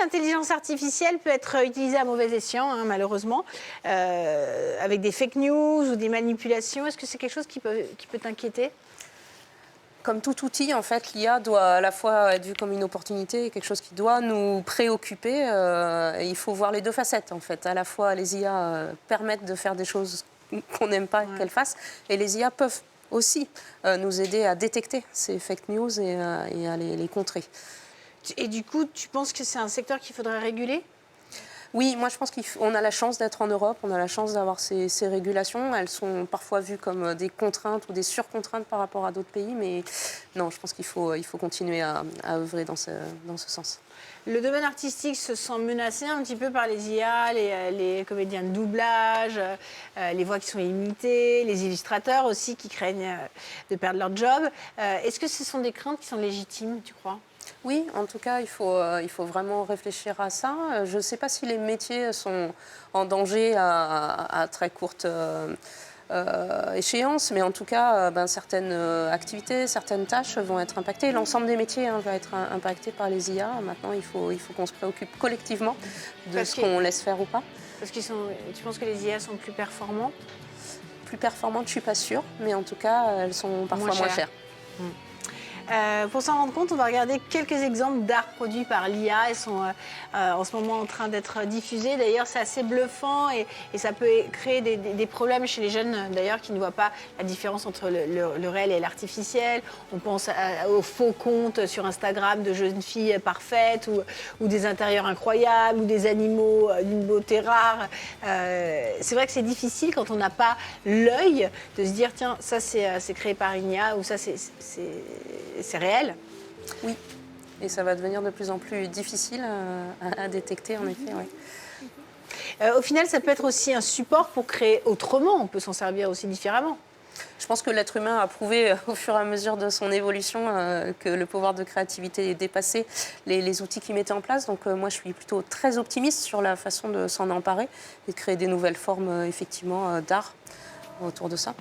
L'intelligence artificielle peut être utilisée à mauvais escient, hein, malheureusement, avec des fake news ou des manipulations. Est-ce que c'est quelque chose qui peut t'inquiéter? Comme tout outil, en fait, l'IA doit à la fois être vue comme une opportunité, quelque chose qui doit nous préoccuper. Et il faut voir les deux facettes, en fait. À la fois, les IA permettent de faire des choses qu'on n'aime pas qu'elles fassent, et les IA peuvent aussi nous aider à détecter ces fake news et à les contrer. Et du coup, tu penses que c'est un secteur qu'il faudrait réguler? Oui, moi je pense qu'on a la chance d'être en Europe, on a la chance d'avoir ces régulations. Elles sont parfois vues comme des contraintes ou des surcontraintes par rapport à d'autres pays, mais non, je pense qu'il faut continuer à œuvrer dans ce sens. Le domaine artistique se sent menacé un petit peu par les IA, les comédiens de doublage, les voix qui sont imitées, les illustrateurs aussi qui craignent de perdre leur job. Est-ce que ce sont des craintes qui sont légitimes, tu crois? Oui, en tout cas, il faut vraiment réfléchir à ça. Je ne sais pas si les métiers sont en danger à très courte échéance, mais en tout cas, certaines activités, certaines tâches vont être impactées. L'ensemble des métiers va être impacté par les IA. Maintenant, il faut qu'on se préoccupe collectivement de ce qu'on laisse faire ou pas. Parce tu penses que les IA sont plus performantes? Plus performantes, je ne suis pas sûre, mais en tout cas, elles sont parfois moins chères. Pour s'en rendre compte, on va regarder quelques exemples d'art produits par l'IA. Ils sont en ce moment en train d'être diffusés. D'ailleurs, c'est assez bluffant et ça peut créer des problèmes chez les jeunes, d'ailleurs, qui ne voient pas la différence entre le réel et l'artificiel. On pense aux faux comptes sur Instagram de jeunes filles parfaites ou des intérieurs incroyables ou des animaux d'une beauté rare. C'est vrai que c'est difficile quand on n'a pas l'œil de se dire, tiens, ça c'est créé par une IA ou ça c'est réel. Oui, et ça va devenir de plus en plus difficile à détecter, en effet. Ouais. Au final, ça peut être aussi un support pour créer autrement. On peut s'en servir aussi différemment. Je pense que l'être humain a prouvé au fur et à mesure de son évolution que le pouvoir de créativité dépassait les outils qu'il mettait en place. Donc moi, je suis plutôt très optimiste sur la façon de s'en emparer et de créer des nouvelles formes, effectivement, d'art autour de ça.